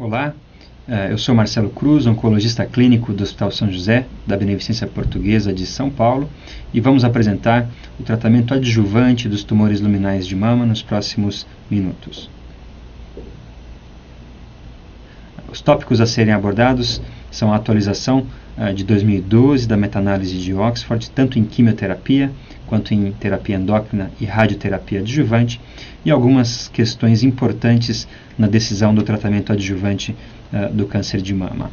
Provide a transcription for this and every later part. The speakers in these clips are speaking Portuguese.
Olá, eu sou Marcelo Cruz, oncologista clínico do Hospital São José, da Beneficência Portuguesa de São Paulo, e vamos apresentar o tratamento adjuvante dos tumores luminais de mama nos próximos minutos. Os tópicos a serem abordados são a atualização de 2012 da meta-análise de Oxford, tanto em quimioterapia quanto em terapia endócrina e radioterapia adjuvante, e algumas questões importantes na decisão do tratamento adjuvante do câncer de mama.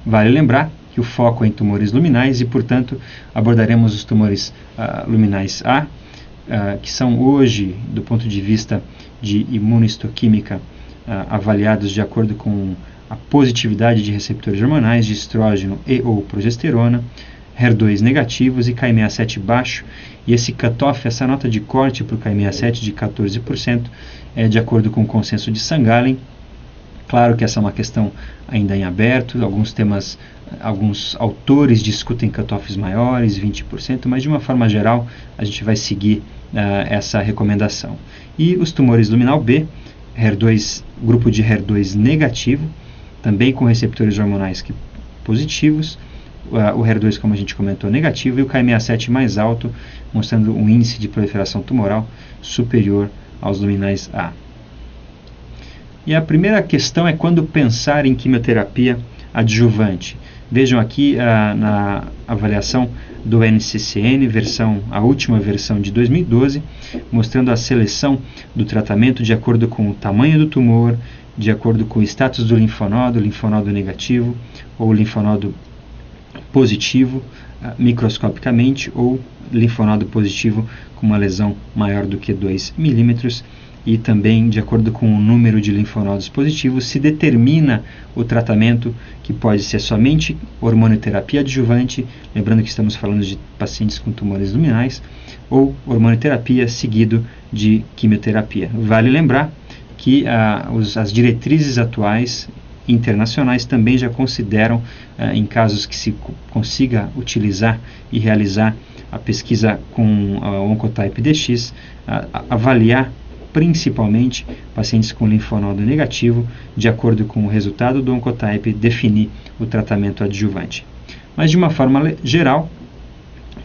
Vale lembrar que o foco é em tumores luminais e, portanto, abordaremos os tumores luminais A, que são hoje, do ponto de vista de imunohistoquímica, avaliados de acordo com a positividade de receptores hormonais de estrógeno e ou progesterona, HER2 negativos e Ki67 baixo, e esse cutoff, essa nota de corte para o Ki67 de 14%, é de acordo com o consenso de St. Claro que essa é uma questão ainda em aberto, alguns autores discutem cutoffs maiores, 20%, mas de uma forma geral a gente vai seguir essa recomendação. E os tumores luminal B, grupo de HER2 negativo, também com receptores hormonais positivos, o HER2, como a gente comentou, negativo, e o Ki67 mais alto, mostrando um índice de proliferação tumoral superior aos luminais A. E a primeira questão é quando pensar em quimioterapia adjuvante. Vejam aqui na avaliação do NCCN, a última versão de 2012, mostrando a seleção do tratamento de acordo com o tamanho do tumor, de acordo com o status do linfonodo negativo ou linfonodo positivo microscopicamente, ou linfonodo positivo com uma lesão maior do que 2 milímetros, e também de acordo com o número de linfonodos positivos se determina o tratamento, que pode ser somente hormonioterapia adjuvante, lembrando que estamos falando de pacientes com tumores luminais, ou hormonioterapia seguido de quimioterapia. Vale lembrar que as diretrizes atuais internacionais também já consideram, em casos que se consiga utilizar e realizar a pesquisa com Oncotype DX, avaliar principalmente pacientes com linfonodo negativo, de acordo com o resultado do Oncotype, definir o tratamento adjuvante. Mas de uma forma geral,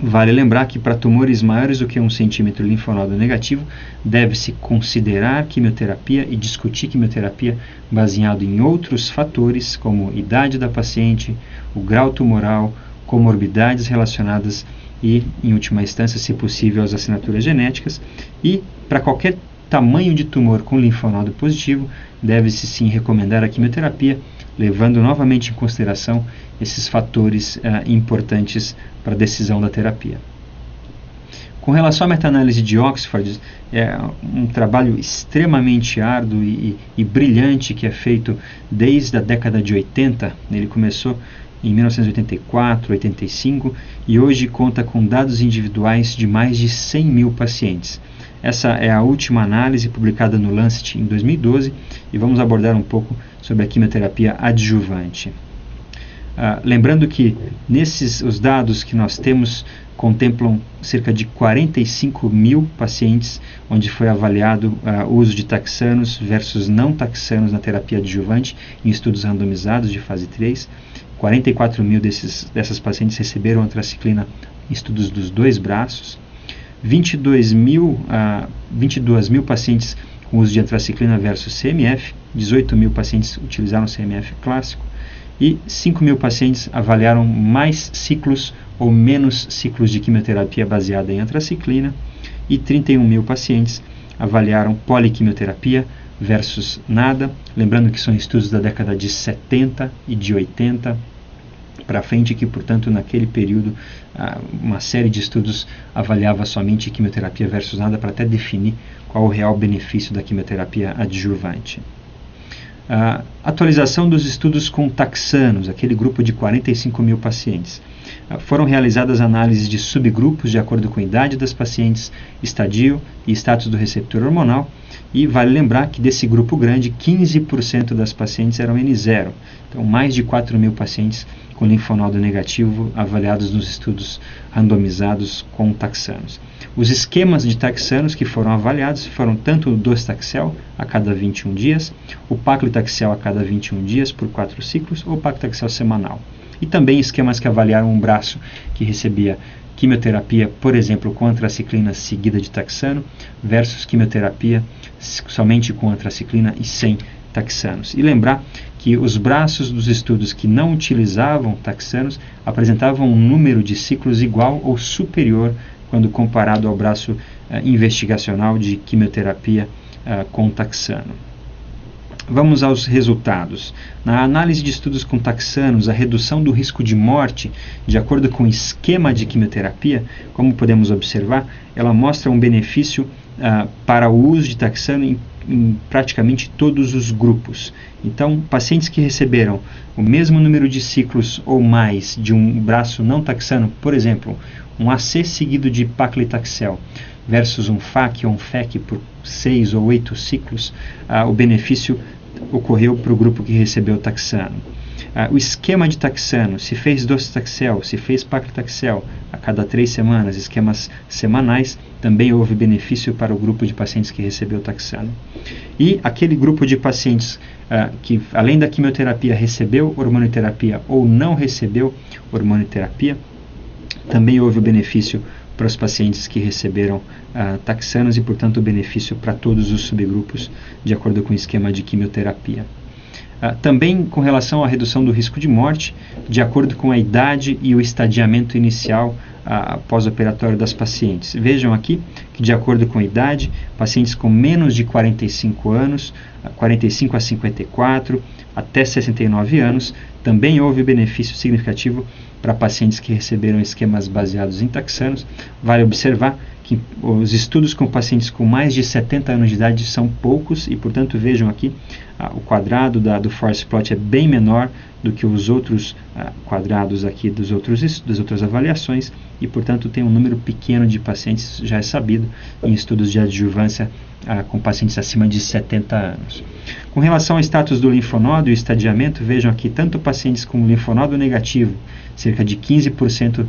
vale lembrar que para tumores maiores do que 1 centímetro linfonodo negativo, deve-se considerar quimioterapia e discutir quimioterapia baseado em outros fatores, como idade da paciente, o grau tumoral, comorbidades relacionadas e, em última instância, se possível, as assinaturas genéticas. E para qualquer tamanho de tumor com linfonodo positivo, deve-se sim recomendar a quimioterapia, levando novamente em consideração esses fatores importantes para a decisão da terapia. Com relação à meta-análise de Oxford, é um trabalho extremamente árduo e brilhante que é feito desde a década de 80. Ele começou em 1984, 85 e hoje conta com dados individuais de mais de 100 mil pacientes. Essa é a última análise publicada no Lancet em 2012 e vamos abordar um pouco sobre a quimioterapia adjuvante. Lembrando que os dados que nós temos contemplam cerca de 45 mil pacientes, onde foi avaliado o uso de taxanos versus não taxanos na terapia adjuvante em estudos randomizados de fase 3. 44 mil dessas pacientes receberam antraciclina em estudos dos dois braços. 22 mil pacientes com uso de antraciclina versus CMF, 18 mil pacientes utilizaram CMF clássico e 5 mil pacientes avaliaram mais ciclos ou menos ciclos de quimioterapia baseada em antraciclina e 31 mil pacientes avaliaram poliquimioterapia versus nada, lembrando que são estudos da década de 70 e de 80 para frente, que portanto naquele período uma série de estudos avaliava somente quimioterapia versus nada para até definir qual o real benefício da quimioterapia adjuvante. Atualização dos estudos com taxanos, aquele grupo de 45 mil pacientes. Foram realizadas análises de subgrupos de acordo com a idade das pacientes, estadio e status do receptor hormonal, e vale lembrar que desse grupo grande, 15% das pacientes eram N0, então mais de 4 mil pacientes com linfonodo negativo avaliados nos estudos randomizados com taxanos. Os esquemas de taxanos que foram avaliados foram tanto o docetaxel a cada 21 dias, o paclitaxel a cada 21 dias por 4 ciclos ou paclitaxel semanal. E também esquemas que avaliaram um braço que recebia quimioterapia, por exemplo, com antraciclina seguida de taxano, versus quimioterapia somente com antraciclina e sem taxanos. E lembrar que os braços dos estudos que não utilizavam taxanos apresentavam um número de ciclos igual ou superior quando comparado ao braço investigacional de quimioterapia com taxano. Vamos aos resultados. Na análise de estudos com taxanos, a redução do risco de morte, de acordo com o esquema de quimioterapia, como podemos observar, ela mostra um benefício para o uso de taxano em praticamente todos os grupos. Então, pacientes que receberam o mesmo número de ciclos ou mais de um braço não taxano, por exemplo, um AC seguido de paclitaxel, versus um FAC ou um FEC por 6 ou 8 ciclos, o benefício ocorreu para o grupo que recebeu taxano. O esquema de taxano, se fez docetaxel, se fez paclitaxel a cada 3 semanas, esquemas semanais, também houve benefício para o grupo de pacientes que recebeu taxano. E aquele grupo de pacientes que, além da quimioterapia, recebeu hormonioterapia ou não recebeu hormonioterapia, também houve benefício para os pacientes que receberam taxanos e, portanto, benefício para todos os subgrupos de acordo com o esquema de quimioterapia. Também com relação à redução do risco de morte, de acordo com a idade e o estadiamento inicial pós-operatório das pacientes. Vejam aqui que, de acordo com a idade, pacientes com menos de 45 anos, 45 a 54, até 69 anos, também houve benefício significativo para pacientes que receberam esquemas baseados em taxanos. Vale observar que os estudos com pacientes com mais de 70 anos de idade são poucos e, portanto, vejam aqui, o quadrado do force plot é bem menor do que os outros quadrados aqui das outras avaliações e, portanto, tem um número pequeno de pacientes, já é sabido, em estudos de adjuvância com pacientes acima de 70 anos. Com relação ao status do linfonodo e o estadiamento, vejam aqui, tanto pacientes com linfonodo negativo, cerca de 15%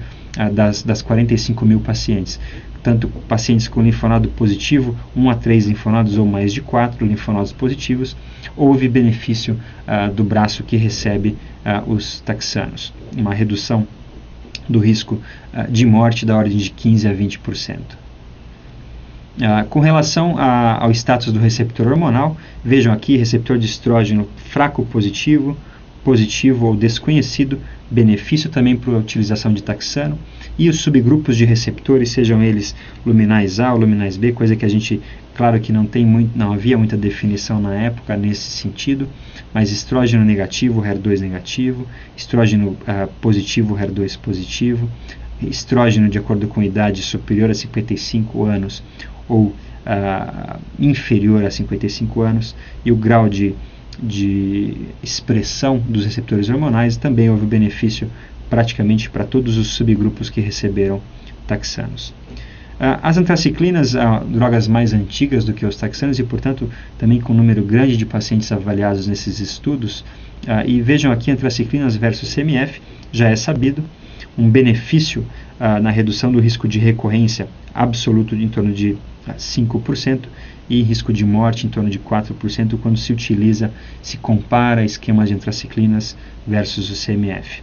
das 45 mil pacientes, tanto pacientes com linfonodo positivo, 1 a 3 linfonodos ou mais de 4 linfonodos positivos, houve benefício do braço que recebe os taxanos, uma redução do risco de morte da ordem de 15 a 20%. Com relação ao status do receptor hormonal, vejam aqui, receptor de estrógeno fraco positivo, positivo ou desconhecido, benefício também para a utilização de taxano, e os subgrupos de receptores, sejam eles luminais A ou luminais B, coisa que a gente, claro que não havia muita definição na época nesse sentido, mas estrógeno negativo, HER2 negativo, estrógeno positivo, HER2 positivo, estrógeno de acordo com idade superior a 55 anos ou inferior a 55 anos, e o grau de expressão dos receptores hormonais, também houve benefício praticamente para todos os subgrupos que receberam taxanos. As antraciclinas, drogas mais antigas do que os taxanos e, portanto, também com um número grande de pacientes avaliados nesses estudos, e vejam aqui antraciclinas versus CMF, já é sabido, um benefício na redução do risco de recorrência absoluto em torno de 5% e risco de morte em torno de 4% quando se compara esquemas de antraciclinas versus o CMF.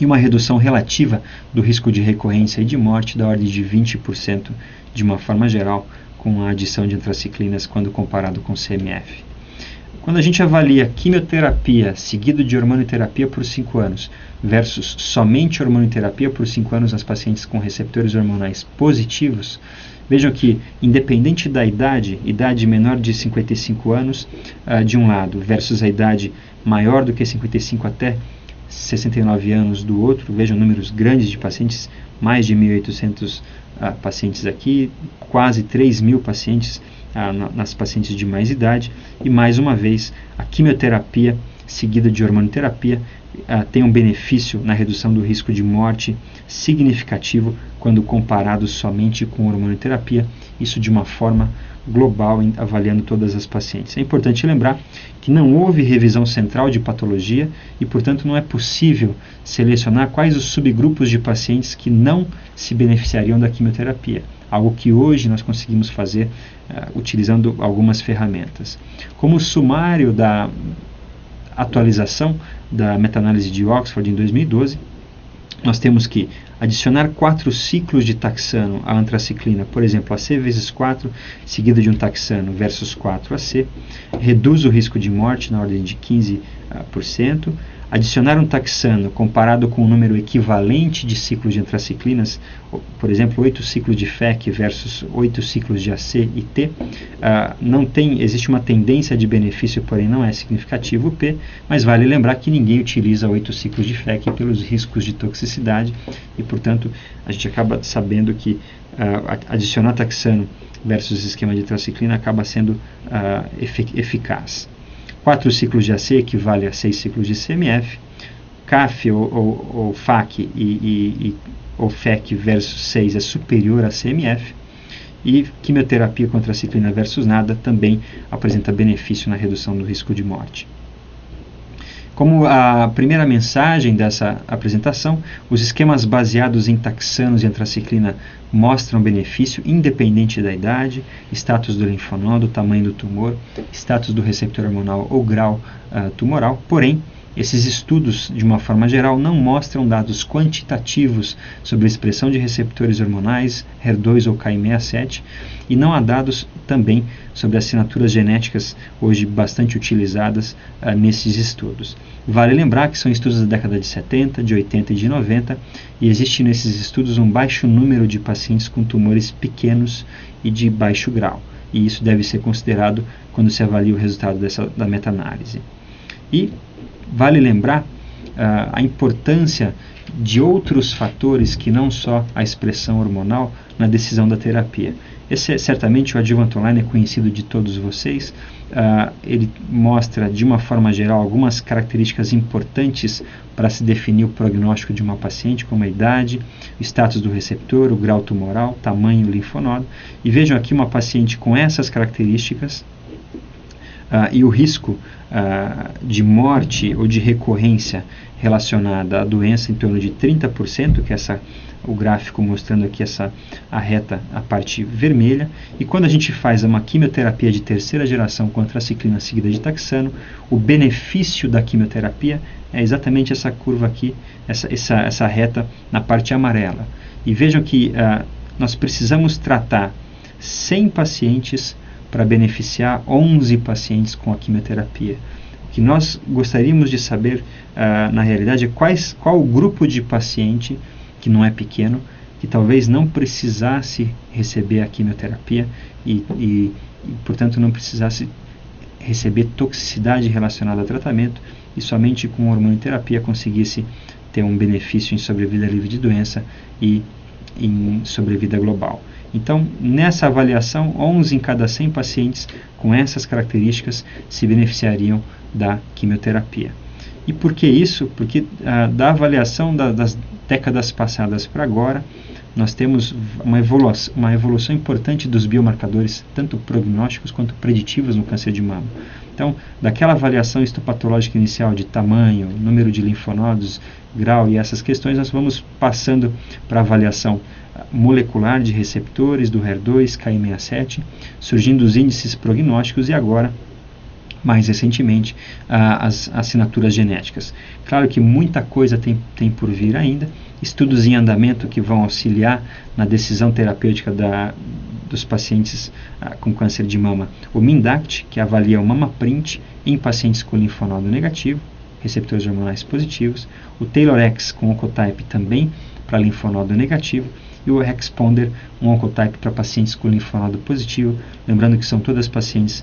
E uma redução relativa do risco de recorrência e de morte da ordem de 20% de uma forma geral com a adição de antraciclinas quando comparado com o CMF. Quando a gente avalia quimioterapia seguido de hormonioterapia por 5 anos versus somente hormonioterapia por 5 anos nas pacientes com receptores hormonais positivos, vejam que, independente da idade menor de 55 anos de um lado versus a idade maior do que 55 até 69 anos do outro, vejam números grandes de pacientes, mais de 1.800 pacientes aqui, quase 3.000 pacientes nas pacientes de mais idade, e mais uma vez a quimioterapia seguida de hormonoterapia tem um benefício na redução do risco de morte significativo quando comparado somente com hormonoterapia, isso de uma forma global, avaliando todas as pacientes. É importante lembrar que não houve revisão central de patologia e, portanto, não é possível selecionar quais os subgrupos de pacientes que não se beneficiariam da quimioterapia, algo que hoje nós conseguimos fazer utilizando algumas ferramentas. Como sumário da atualização da meta-análise de Oxford em 2012, nós temos que adicionar 4 ciclos de taxano à antraciclina, por exemplo, AC vezes 4, seguido de um taxano versus 4AC, reduz o risco de morte na ordem de 15%. Adicionar um taxano comparado com um número equivalente de ciclos de antraciclinas, por exemplo, 8 ciclos de FEC versus 8 ciclos de AC e T, existe uma tendência de benefício, porém não é significativo o P, mas vale lembrar que ninguém utiliza 8 ciclos de FEC pelos riscos de toxicidade e, portanto, a gente acaba sabendo que adicionar taxano versus esquema de antraciclina acaba sendo eficaz. 4 ciclos de AC equivale a 6 ciclos de CMF, CAF ou FAC ou FEC versus 6 é superior a CMF, e quimioterapia com antraciclina versus nada também apresenta benefício na redução do risco de morte. Como a primeira mensagem dessa apresentação, os esquemas baseados em taxanos e antraciclina mostram benefício independente da idade, status do linfonodo, tamanho do tumor, status do receptor hormonal ou grau tumoral. Porém, esses estudos, de uma forma geral, não mostram dados quantitativos sobre a expressão de receptores hormonais, HER2 ou Ki67, e não há dados também sobre assinaturas genéticas hoje bastante utilizadas nesses estudos. Vale lembrar que são estudos da década de 70, de 80 e de 90, e existe nesses estudos um baixo número de pacientes com tumores pequenos e de baixo grau, e isso deve ser considerado quando se avalia o resultado da meta-análise. E vale lembrar a importância de outros fatores que não só a expressão hormonal na decisão da terapia. Esse certamente o adjuvant online é conhecido de todos vocês. Ele mostra de uma forma geral algumas características importantes para se definir o prognóstico de uma paciente, como a idade, o status do receptor, o grau tumoral, tamanho do linfonodo. E vejam aqui uma paciente com essas características e o risco de morte ou de recorrência relacionada à doença em torno de 30%, que é o gráfico mostrando aqui a reta, a parte vermelha. E quando a gente faz uma quimioterapia de terceira geração com antraciclina seguida de taxano, o benefício da quimioterapia é exatamente essa curva aqui, essa reta na parte amarela. E vejam que nós precisamos tratar 100 pacientes para beneficiar 11 pacientes com a quimioterapia. O que nós gostaríamos de saber, na realidade, é qual o grupo de paciente, que não é pequeno, que talvez não precisasse receber a quimioterapia e portanto, não precisasse receber toxicidade relacionada ao tratamento e somente com hormonoterapia conseguisse ter um benefício em sobrevida livre de doença e em sobrevida global. Então, nessa avaliação, 11 em cada 100 pacientes com essas características se beneficiariam da quimioterapia. E por que isso? Porque da avaliação das décadas passadas para agora, nós temos uma evolução importante dos biomarcadores, tanto prognósticos quanto preditivos no câncer de mama. Então, daquela avaliação histopatológica inicial de tamanho, número de linfonodos, grau e essas questões, nós vamos passando para a avaliação molecular de receptores do HER2, Ki67, surgindo os índices prognósticos e agora, mais recentemente, as assinaturas genéticas. Claro que muita coisa tem por vir ainda, estudos em andamento que vão auxiliar na decisão terapêutica dos pacientes com câncer de mama. O MINDACT, que avalia o MamaPrint em pacientes com linfonodo negativo, receptores hormonais positivos, o TAILORx com Oncotype também para linfonodo negativo, e o Hexponder, um Oncotype para pacientes com linfonodo positivo, lembrando que são todas pacientes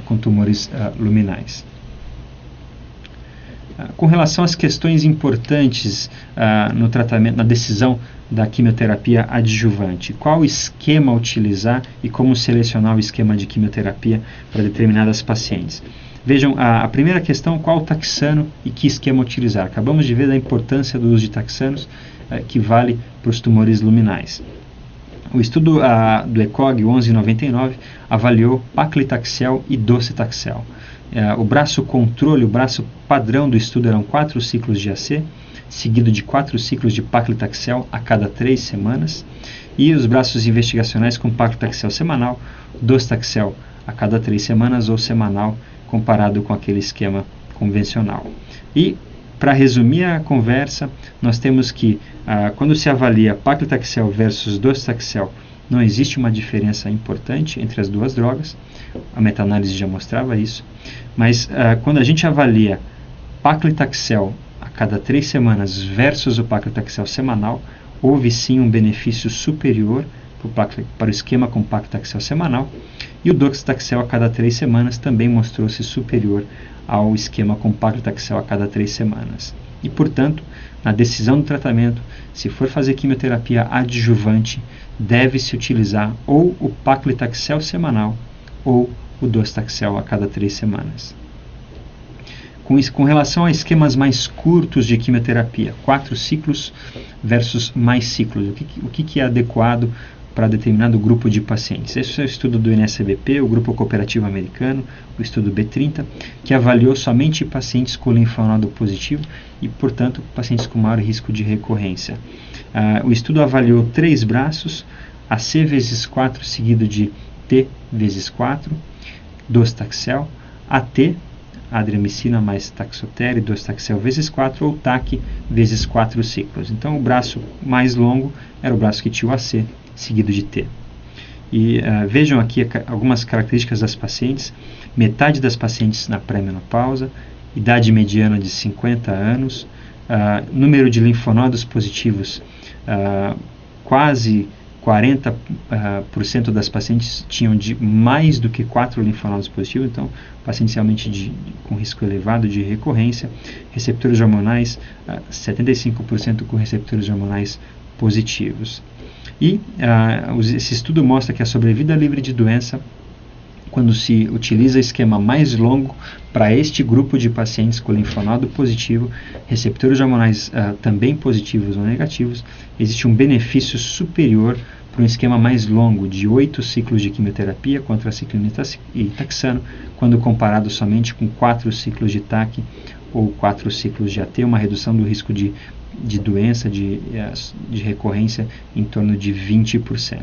com tumores luminais. Com relação às questões importantes no tratamento, na decisão da quimioterapia adjuvante, qual esquema utilizar e como selecionar o esquema de quimioterapia para determinadas pacientes? Vejam a primeira questão: qual taxano e que esquema utilizar. Acabamos de ver da importância do uso de taxanos, que vale para os tumores luminais. O estudo do ECOG 1199 avaliou paclitaxel e docetaxel. O braço controle, o braço padrão do estudo eram 4 ciclos de AC, seguido de 4 ciclos de paclitaxel a cada 3 semanas, e os braços investigacionais com paclitaxel semanal, docetaxel a cada 3 semanas ou semanal, comparado com aquele esquema convencional. E, para resumir a conversa, nós temos que, quando se avalia paclitaxel versus docetaxel, não existe uma diferença importante entre as duas drogas, a meta-análise já mostrava isso, mas quando a gente avalia paclitaxel a cada 3 semanas versus o paclitaxel semanal, houve sim um benefício superior para o esquema com paclitaxel semanal, e o docetaxel a cada 3 semanas também mostrou-se superior ao esquema com paclitaxel a cada 3 semanas. E, portanto, na decisão do tratamento, se for fazer quimioterapia adjuvante, deve-se utilizar ou o paclitaxel semanal ou o docetaxel a cada 3 semanas. Com relação a esquemas mais curtos de quimioterapia, 4 ciclos versus mais ciclos, o que é adequado para determinado grupo de pacientes? Esse é o estudo do NSBP, o Grupo Cooperativo Americano, o estudo B30, que avaliou somente pacientes com linfonodo positivo e, portanto, pacientes com maior risco de recorrência. O estudo avaliou 3 braços, AC vezes 4 seguido de T vezes 4, docetaxel, AT, adriamicina mais taxotere, docetaxel vezes 4, ou TAC vezes 4 ciclos. Então, o braço mais longo era o braço que tinha o AC, seguido de T. E vejam aqui algumas características das pacientes. Metade das pacientes na pré-menopausa, idade mediana de 50 anos, número de linfonodos positivos, quase 40% das pacientes tinham mais do que 4 linfonodos positivos, então pacientes realmente com risco elevado de recorrência. Receptores hormonais, 75% com receptores hormonais positivos. E esse estudo mostra que a sobrevida livre de doença, quando se utiliza esquema mais longo para este grupo de pacientes com linfonodo positivo, receptores hormonais também positivos ou negativos, existe um benefício superior para um esquema mais longo, de 8 ciclos de quimioterapia contra ciclina e taxano, quando comparado somente com 4 ciclos de TAC ou 4 ciclos de AT, uma redução do risco de doença, de recorrência, em torno de 20%.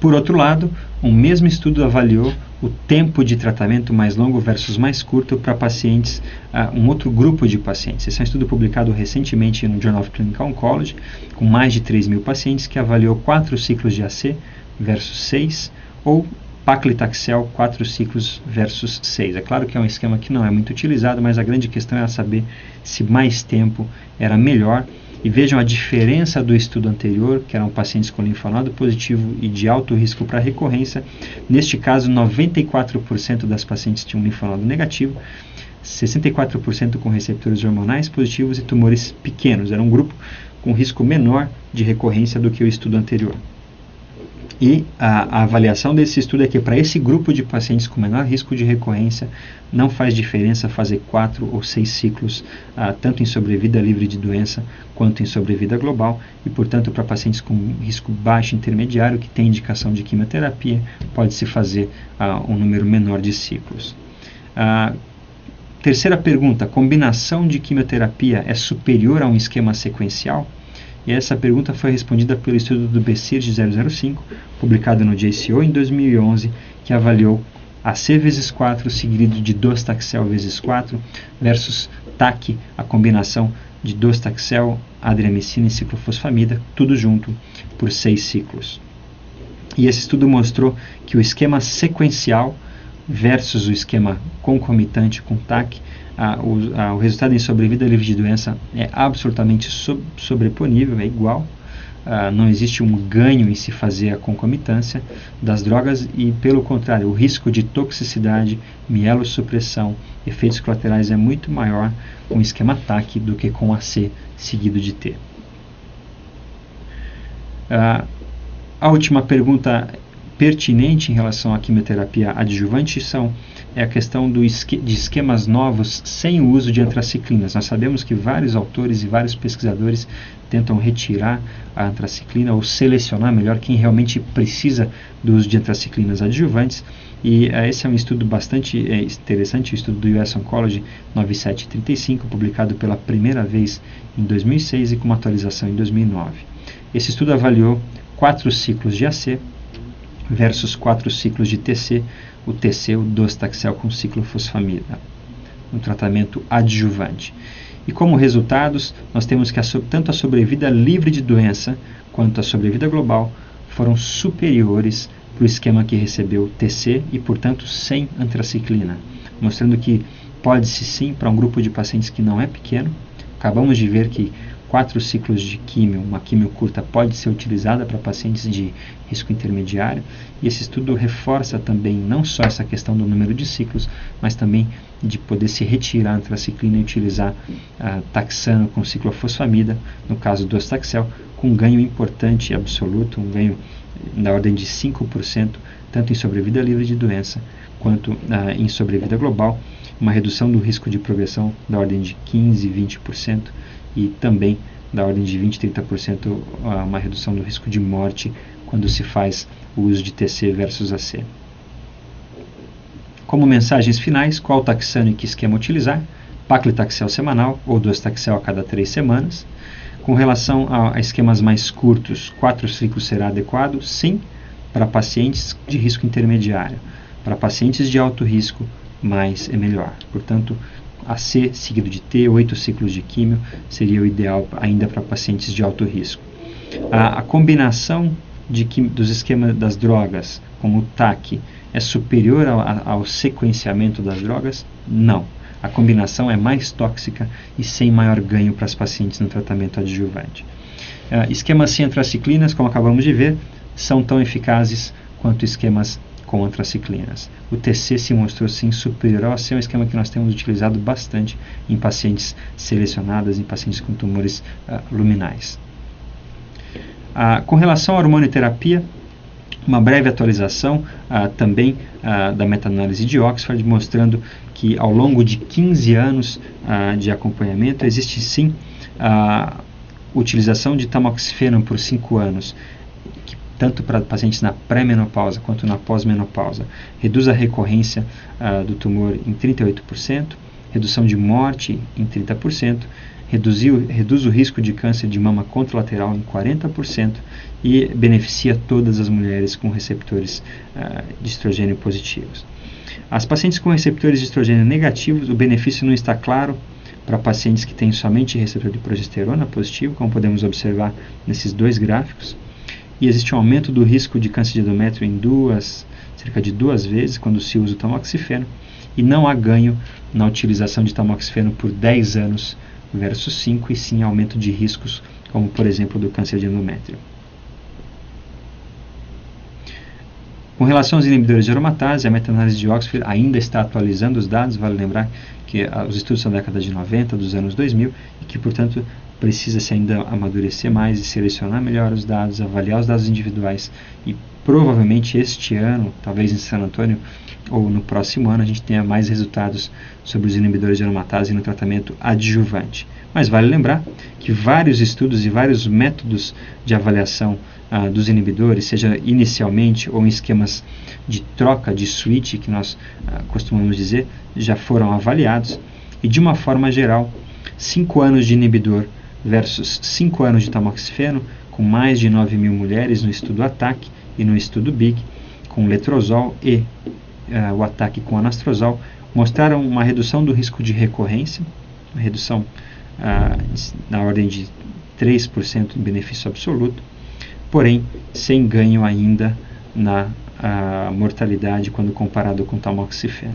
Por outro lado, um mesmo estudo avaliou o tempo de tratamento mais longo versus mais curto para pacientes, um outro grupo de pacientes. Esse é um estudo publicado recentemente no Journal of Clinical Oncology, com mais de 3.000 pacientes, que avaliou 4 ciclos de AC versus 6, ou paclitaxel 4 ciclos versus 6. É claro que é um esquema que não é muito utilizado, mas a grande questão era saber se mais tempo era melhor. E vejam a diferença do estudo anterior, que eram pacientes com linfonodo positivo e de alto risco para recorrência. Neste caso, 94% das pacientes tinham linfonodo negativo, 64% com receptores hormonais positivos e tumores pequenos. Era um grupo com risco menor de recorrência do que o estudo anterior. E a avaliação desse estudo é que para esse grupo de pacientes com menor risco de recorrência, não faz diferença fazer 4 ou 6 ciclos, tanto em sobrevida livre de doença quanto em sobrevida global, e portanto para pacientes com risco baixo intermediário que tem indicação de quimioterapia, pode-se fazer um número menor de ciclos. Terceira pergunta: combinação de quimioterapia é superior a um esquema sequencial? E essa pergunta foi respondida pelo estudo do BCIRD 005, publicado no JCO em 2011, que avaliou AC vezes 4 seguido de docetaxel vezes 4 versus TAC, a combinação de docetaxel, adriamicina e ciclofosfamida, tudo junto, por 6 ciclos. E esse estudo mostrou que o esquema sequencial versus o esquema concomitante com TAC, o resultado em sobrevida livre de doença é absolutamente sobreponível, é igual. Não existe um ganho em se fazer a concomitância das drogas e, pelo contrário, o risco de toxicidade, mielossupressão, efeitos colaterais é muito maior com o esquema TAC do que com AC seguido de T. A última pergunta: pertinente em relação à quimioterapia adjuvante é a questão de esquemas novos sem o uso de antraciclinas. Nós sabemos que vários autores e vários pesquisadores tentam retirar a antraciclina ou selecionar melhor quem realmente precisa do uso de antraciclinas adjuvantes, e esse é um estudo bastante interessante, o estudo do US Oncology 9735, publicado pela primeira vez em 2006 e com uma atualização em 2009. Esse estudo avaliou 4 ciclos de AC versus 4 ciclos de TC, o TC, o docetaxel com ciclofosfamida, um tratamento adjuvante. E como resultados, nós temos que tanto a sobrevida livre de doença quanto a sobrevida global foram superiores para o esquema que recebeu TC e, portanto, sem antraciclina, mostrando que pode-se sim, para um grupo de pacientes que não é pequeno. Acabamos de ver que 4 ciclos de químio, uma químio curta, pode ser utilizada para pacientes de risco intermediário, e esse estudo reforça também não só essa questão do número de ciclos, mas também de poder se retirar a antraciclina e utilizar taxano com ciclofosfamida, no caso do docetaxel, com um ganho importante e absoluto, um ganho na ordem de 5%, tanto em sobrevida livre de doença quanto em sobrevida global, uma redução do risco de progressão da ordem de 15% e 20%, e também da ordem de 20% a 30% uma redução do risco de morte quando se faz o uso de TC versus AC. Como mensagens finais, qual taxano e que esquema utilizar? Paclitaxel semanal ou docetaxel a cada 3 semanas. Com relação a esquemas mais curtos, 4 ciclos será adequado? Sim, para pacientes de risco intermediário. Para pacientes de alto risco, mais é melhor. Portanto, AC seguido de T, 8 ciclos de químio, seria o ideal ainda para pacientes de alto risco. A combinação dos esquemas das drogas, como o TAC, é superior ao sequenciamento das drogas? Não. A combinação é mais tóxica e sem maior ganho para os pacientes no tratamento adjuvante. Esquemas sem antraciclinas, como acabamos de ver, são tão eficazes quanto esquemas com antraciclinas. O TC se mostrou sim superior ao AC, é um esquema que nós temos utilizado bastante em pacientes selecionados, em pacientes com tumores luminais. Com relação à hormonioterapia, uma breve atualização também da meta-análise de Oxford, mostrando que ao longo de 15 anos de acompanhamento, existe sim a utilização de tamoxifeno por 5 anos, que, tanto para pacientes na pré-menopausa quanto na pós-menopausa, reduz a recorrência do tumor em 38%, redução de morte em 30%, reduz o risco de câncer de mama contralateral em 40% e beneficia todas as mulheres com receptores de estrogênio positivos. As pacientes com receptores de estrogênio negativos, o benefício não está claro para pacientes que têm somente receptor de progesterona positivo, como podemos observar nesses 2 gráficos, e existe um aumento do risco de câncer de endométrio em cerca de 2 vezes quando se usa o tamoxifeno, e não há ganho na utilização de tamoxifeno por 10 anos versus 5, e sim aumento de riscos, como por exemplo do câncer de endométrio. Com relação aos inibidores de aromatase, a meta-análise de Oxford ainda está atualizando os dados. Vale lembrar que os estudos são da década de 90, dos anos 2000, e que, portanto, precisa-se ainda amadurecer mais e selecionar melhor os dados, avaliar os dados individuais, e provavelmente este ano, talvez em San Antônio ou no próximo ano, a gente tenha mais resultados sobre os inibidores de aromatase no tratamento adjuvante. Mas vale lembrar que vários estudos e vários métodos de avaliação dos inibidores, seja inicialmente ou em esquemas de troca, de switch, que nós costumamos dizer, já foram avaliados, e de uma forma geral, 5 anos de inibidor versus 5 anos de tamoxifeno, com mais de 9.000 mulheres no estudo ATTAC e no estudo BIG, com letrozol e o ataque com anastrozol, mostraram uma redução do risco de recorrência, uma redução na ordem de 3% em benefício absoluto, porém sem ganho ainda na mortalidade quando comparado com tamoxifeno.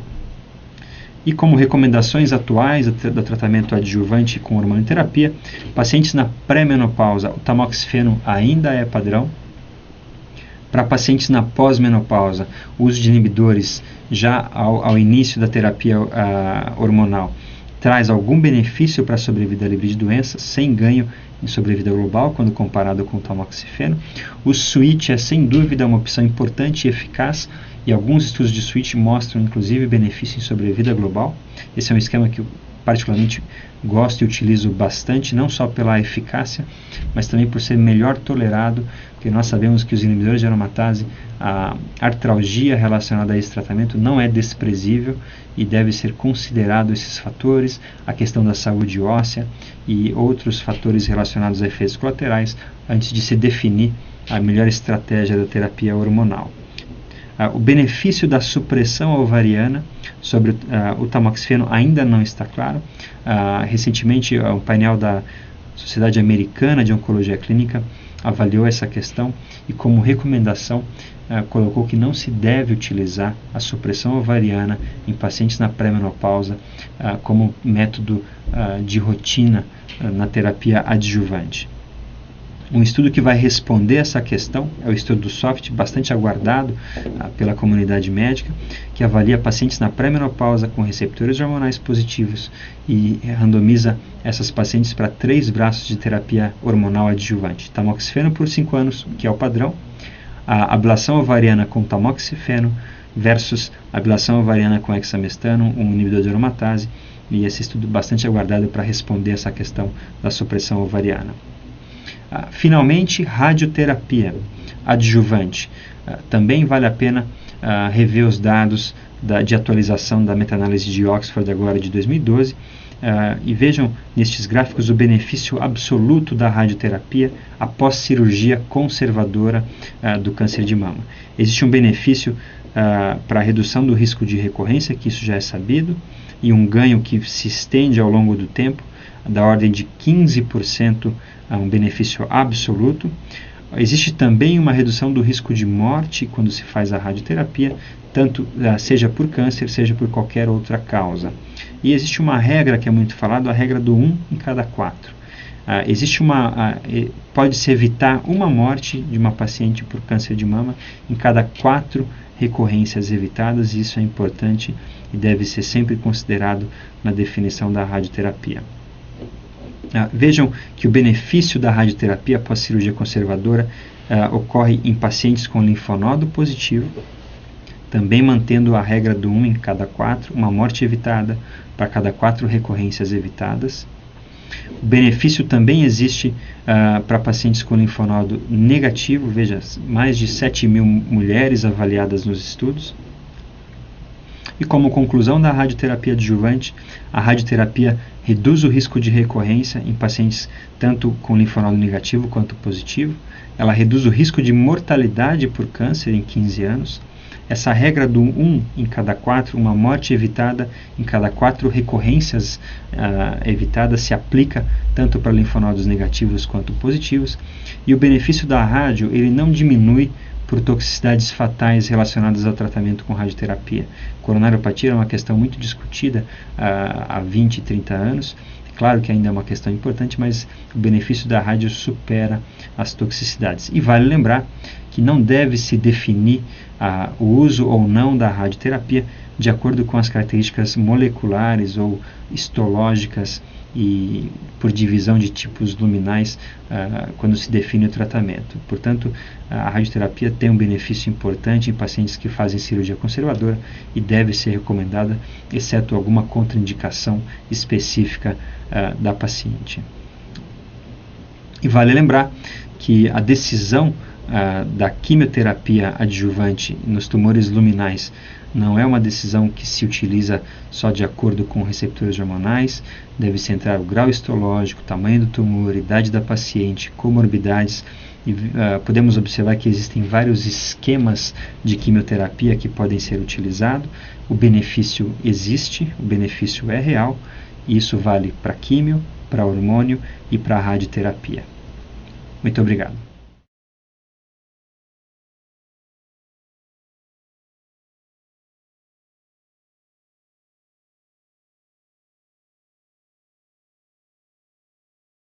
E como recomendações atuais do tratamento adjuvante com hormonioterapia, pacientes na pré-menopausa, o tamoxifeno ainda é padrão. Para pacientes na pós-menopausa, o uso de inibidores já ao início da terapia hormonal traz algum benefício para a sobrevida livre de doenças, sem ganho em sobrevida global, quando comparado com o tamoxifeno. O switch é, sem dúvida, uma opção importante e eficaz, e alguns estudos de switch mostram, inclusive, benefício em sobrevida global. Esse é um esquema que eu particularmente gosto e utilizo bastante, não só pela eficácia, mas também por ser melhor tolerado, porque nós sabemos que os inibidores de aromatase, a artralgia relacionada a esse tratamento não é desprezível e deve ser considerado esses fatores, a questão da saúde óssea e outros fatores relacionados a efeitos colaterais, antes de se definir a melhor estratégia da terapia hormonal. O benefício da supressão ovariana sobre o tamoxifeno ainda não está claro. Recentemente, um painel da Sociedade Americana de Oncologia Clínica avaliou essa questão e, como recomendação, colocou que não se deve utilizar a supressão ovariana em pacientes na pré-menopausa como método de rotina na terapia adjuvante. Um estudo que vai responder essa questão é o estudo do SOFT, bastante aguardado pela comunidade médica, que avalia pacientes na pré-menopausa com receptores hormonais positivos e randomiza essas pacientes para 3 braços de terapia hormonal adjuvante. Tamoxifeno por 5 anos, que é o padrão, a ablação ovariana com tamoxifeno versus a ablação ovariana com hexamestano, um inibidor de aromatase, e esse estudo bastante aguardado para responder essa questão da supressão ovariana. Finalmente, radioterapia adjuvante. Também vale a pena rever os dados de atualização da meta-análise de Oxford agora de 2012 e vejam nestes gráficos o benefício absoluto da radioterapia após cirurgia conservadora do câncer de mama. Existe um benefício para a redução do risco de recorrência, que isso já é sabido, e um ganho que se estende ao longo do tempo, da ordem de 15%, um benefício absoluto. Existe também uma redução do risco de morte quando se faz a radioterapia, tanto seja por câncer, seja por qualquer outra causa. E existe uma regra que é muito falada, a regra do 1 em cada 4. Pode-se evitar uma morte de uma paciente por câncer de mama em cada 4 recorrências evitadas, e isso é importante e deve ser sempre considerado na definição da radioterapia. Vejam que o benefício da radioterapia após cirurgia conservadora ocorre em pacientes com linfonodo positivo, também mantendo a regra do 1 em cada 4, uma morte evitada para cada 4 recorrências evitadas. O benefício também existe para pacientes com linfonodo negativo, veja, mais de 7.000 mulheres avaliadas nos estudos. E como conclusão da radioterapia adjuvante, a radioterapia reduz o risco de recorrência em pacientes tanto com linfonodo negativo quanto positivo. Ela reduz o risco de mortalidade por câncer em 15 anos. Essa regra do 1 em cada 4, uma morte evitada em cada 4 recorrências evitadas, se aplica tanto para linfonodos negativos quanto positivos. E o benefício da rádio, ele não diminui por toxicidades fatais relacionadas ao tratamento com radioterapia. Coronariopatia é uma questão muito discutida há 20, 30 anos. Claro que ainda é uma questão importante, mas o benefício da rádio supera as toxicidades. E vale lembrar que não deve se definir o uso ou não da radioterapia de acordo com as características moleculares ou histológicas e por divisão de tipos luminais quando se define o tratamento. Portanto, a radioterapia tem um benefício importante em pacientes que fazem cirurgia conservadora e deve ser recomendada, exceto alguma contraindicação específica da paciente. E vale lembrar que a decisão da quimioterapia adjuvante nos tumores luminais não é uma decisão que se utiliza só de acordo com receptores hormonais, deve centrar o grau histológico, tamanho do tumor, idade da paciente, comorbidades, e podemos observar que existem vários esquemas de quimioterapia que podem ser utilizados. O benefício existe, o benefício é real, e isso vale para químio, para hormônio e para radioterapia. Muito obrigado.